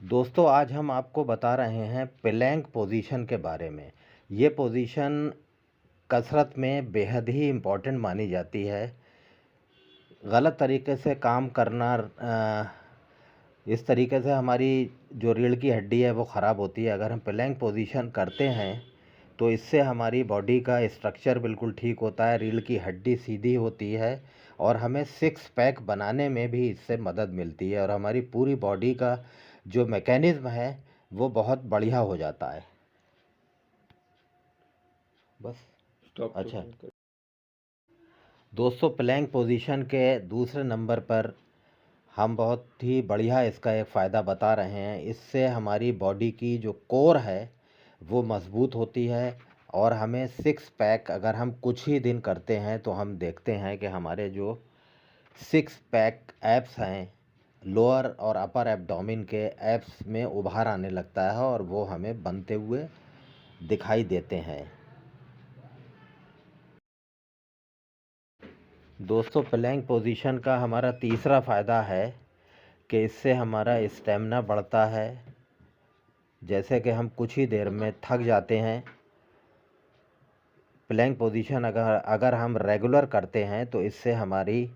दोस्तों आज हम आपको बता रहे हैं प्लैंक पोजीशन के बारे में। ये पोजीशन कसरत में बेहद ही इम्पोर्टेंट मानी जाती है। गलत तरीके से काम करना इस तरीके से हमारी जो रीढ़ की हड्डी है वो ख़राब होती है। अगर हम प्लैंक पोजीशन करते हैं तो इससे हमारी बॉडी का स्ट्रक्चर बिल्कुल ठीक होता है, रीढ़ की हड्डी सीधी होती है और हमें सिक्स पैक बनाने में भी इससे मदद मिलती है और हमारी पूरी बॉडी का जो मैकेनिज़्म है वो बहुत बढ़िया हो जाता है। बस स्टॉप अच्छा दोस्तों, प्लैंक पोजीशन के दूसरे नंबर पर हम बहुत ही बढ़िया इसका एक फ़ायदा बता रहे हैं। इससे हमारी बॉडी की जो कोर है वो मज़बूत होती है और हमें सिक्स पैक अगर हम कुछ ही दिन करते हैं तो हम देखते हैं कि हमारे जो सिक्स पैक एब्स हैं, लोअर और अपर एब्डोमेन के एब्स में उभार आने लगता है और वो हमें बनते हुए दिखाई देते हैं। दोस्तों, प्लैंक पोजीशन का हमारा तीसरा फ़ायदा है कि इससे हमारा स्टेमिना बढ़ता है। जैसे कि हम कुछ ही देर में थक जाते हैं, प्लैंक पोजीशन अगर हम रेगुलर करते हैं तो इससे हमारी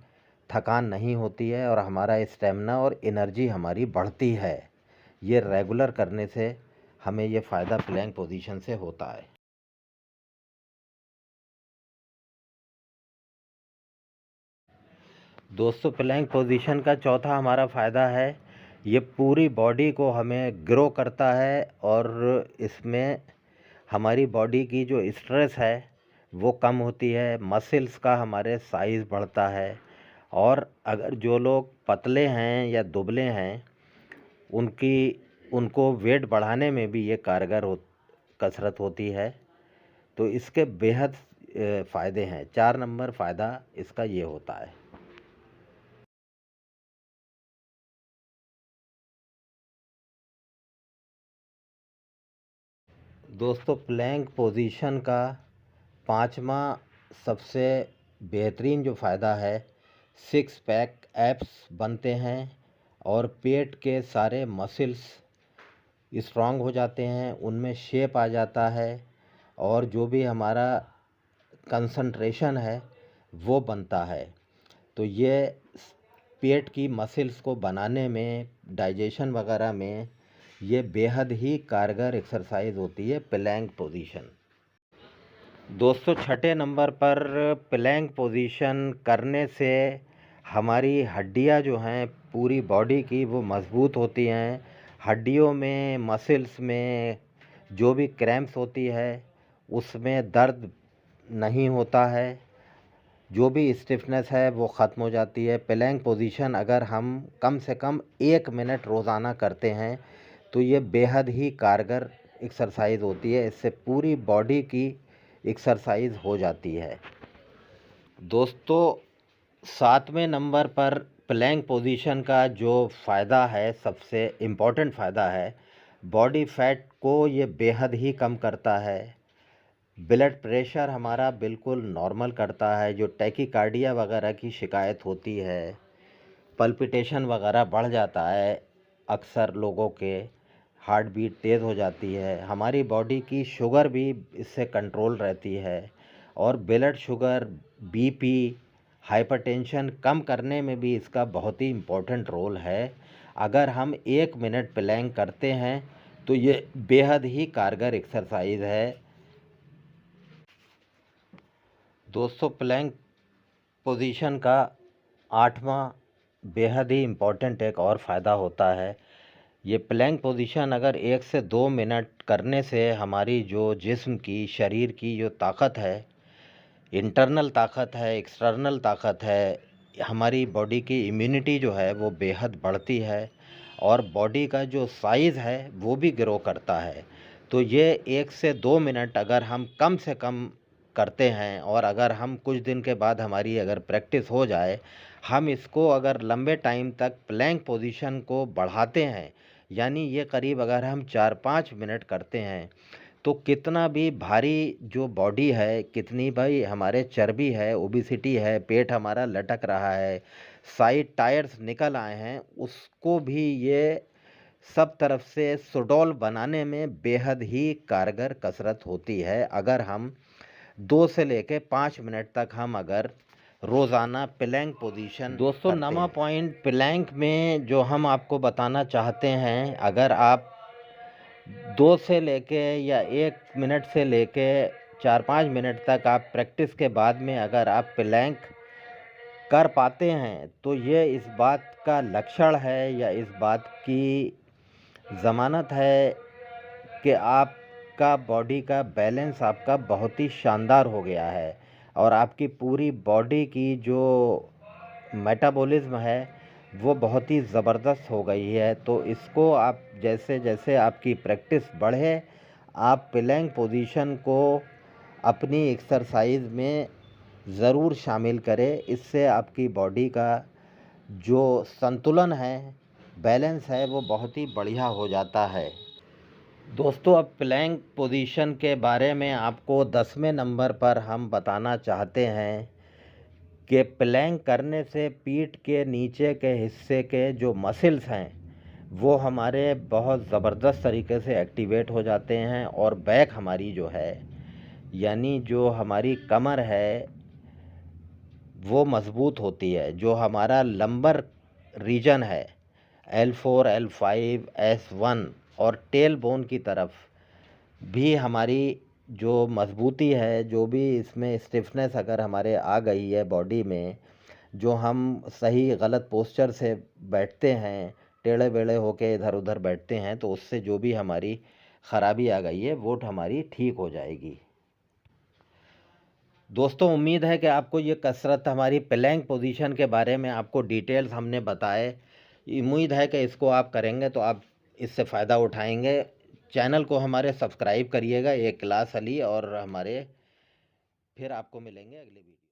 थकान नहीं होती है और हमारा स्टेमिना और एनर्जी हमारी बढ़ती है। ये रेगुलर करने से हमें ये फ़ायदा प्लैंक पोजीशन से होता है। दोस्तों, प्लैंक पोजीशन का चौथा हमारा फ़ायदा है, ये पूरी बॉडी को हमें ग्रो करता है और इसमें हमारी बॉडी की जो स्ट्रेस है वो कम होती है, मसल्स का हमारे साइज़ बढ़ता है और अगर जो लोग पतले हैं या दुबले हैं उनको वेट बढ़ाने में भी ये कारगर कसरत होती है। तो इसके बेहद फ़ायदे हैं। 4 नंबर फ़ायदा इसका ये होता है। दोस्तों, प्लैंक पोजीशन का पांचवा सबसे बेहतरीन जो फ़ायदा है, सिक्स पैक एब्स बनते हैं और पेट के सारे मसल्स स्ट्रांग हो जाते हैं, उनमें शेप आ जाता है और जो भी हमारा कंसंट्रेशन है वो बनता है। तो ये पेट की मसल्स को बनाने में, डाइजेशन वगैरह में ये बेहद ही कारगर एक्सरसाइज होती है प्लैंक पोजीशन। दोस्तों, छठे नंबर पर प्लैंक पोजीशन करने से हमारी हड्डियां जो हैं पूरी बॉडी की वो मज़बूत होती हैं। हड्डियों में, मसल्स में जो भी क्रैम्प्स होती है उसमें दर्द नहीं होता है, जो भी स्टिफनेस है वो ख़त्म हो जाती है। प्लैंक पोजीशन अगर हम कम से कम 1 मिनट रोज़ाना करते हैं तो ये बेहद ही कारगर एक्सरसाइज होती है। इससे पूरी बॉडी की एक्सरसाइज हो जाती है। दोस्तों, 7वें नंबर पर प्लैंक पोजीशन का जो फ़ायदा है, सबसे इम्पोर्टेंट फ़ायदा है, बॉडी फैट को ये बेहद ही कम करता है। ब्लड प्रेशर हमारा बिल्कुल नॉर्मल करता है। जो टैकीकार्डिया वगैरह की शिकायत होती है, पल्पिटेशन वगैरह बढ़ जाता है, अक्सर लोगों के हार्ट बीट तेज़ हो जाती है, हमारी बॉडी की शुगर भी इससे कंट्रोल रहती है और ब्लड शुगर, बीपी, हाइपरटेंशन कम करने में भी इसका बहुत ही इम्पोर्टेंट रोल है। अगर हम 1 मिनट प्लैंक करते हैं तो ये बेहद ही कारगर एक्सरसाइज है। दोस्तों, प्लैंक पोजीशन का 8वां बेहद ही इम्पोर्टेंट एक और फ़ायदा होता है। ये प्लैंक पोजीशन अगर 1 से 2 मिनट करने से हमारी जो जिस्म की, शरीर की जो ताकत है, इंटरनल ताकत है, एक्सटर्नल ताकत है, हमारी बॉडी की इम्यूनिटी जो है वो बेहद बढ़ती है और बॉडी का जो साइज़ है वो भी ग्रो करता है। तो ये 1 से 2 मिनट अगर हम कम से कम करते हैं और अगर हम कुछ दिन के बाद हमारी अगर प्रैक्टिस हो जाए, हम इसको अगर लंबे टाइम तक प्लैंक पोजीशन को बढ़ाते हैं, यानी ये करीब अगर हम 4-5 मिनट करते हैं तो कितना भी भारी जो बॉडी है, कितनी भाई हमारे चर्बी है, ओबेसिटी है, पेट हमारा लटक रहा है, साइड टायर्स निकल आए हैं, उसको भी ये सब तरफ से सुडौल बनाने में बेहद ही कारगर कसरत होती है। अगर हम 2 से लेके 5 मिनट तक हम अगर रोज़ाना प्लैंक पोजीशन दोस्तों, नवा पॉइंट प्लैंक में जो हम आपको बताना चाहते हैं, अगर आप 2 से लेके या 1 मिनट से लेके 4-5 मिनट तक आप प्रैक्टिस के बाद में अगर आप प्लैंक कर पाते हैं, तो ये इस बात का लक्षण है या इस बात की ज़मानत है कि आपका बॉडी का बैलेंस आपका बहुत ही शानदार हो गया है और आपकी पूरी बॉडी की जो मेटाबॉलिज्म है वो बहुत ही ज़बरदस्त हो गई है। तो इसको आप जैसे जैसे आपकी प्रैक्टिस बढ़े, आप प्लैंक पोजीशन को अपनी एक्सरसाइज में ज़रूर शामिल करें। इससे आपकी बॉडी का जो संतुलन है, बैलेंस है, वो बहुत ही बढ़िया हो जाता है। दोस्तों, अब प्लैंक पोजीशन के बारे में आपको 10वें नंबर पर हम बताना चाहते हैं कि प्लैंक करने से पीठ के नीचे के हिस्से के जो मसल्स हैं वो हमारे बहुत ज़बरदस्त तरीके से एक्टिवेट हो जाते हैं और बैक हमारी जो है, यानी जो हमारी कमर है, वो मज़बूत होती है। जो हमारा लंबर रीजन है, L4, L5, S1 और टेल बोन की तरफ भी हमारी जो मजबूती है, जो भी इसमें स्टिफनेस अगर हमारे आ गई है बॉडी में, जो हम सही गलत पोस्चर से बैठते हैं, टेढ़े बेढ़े होके इधर उधर बैठते हैं, तो उससे जो भी हमारी ख़राबी आ गई है वो हमारी ठीक हो जाएगी। दोस्तों, उम्मीद है कि आपको ये कसरत हमारी प्लैंक पोजीशन के बारे में आपको डिटेल्स हमने बताए। उम्मीद है कि इसको आप करेंगे तो आप इससे फ़ायदा उठाएंगे। चैनल को हमारे सब्सक्राइब करिएगा, एक क्लास अली, और हमारे फिर आपको मिलेंगे अगले वीडियो।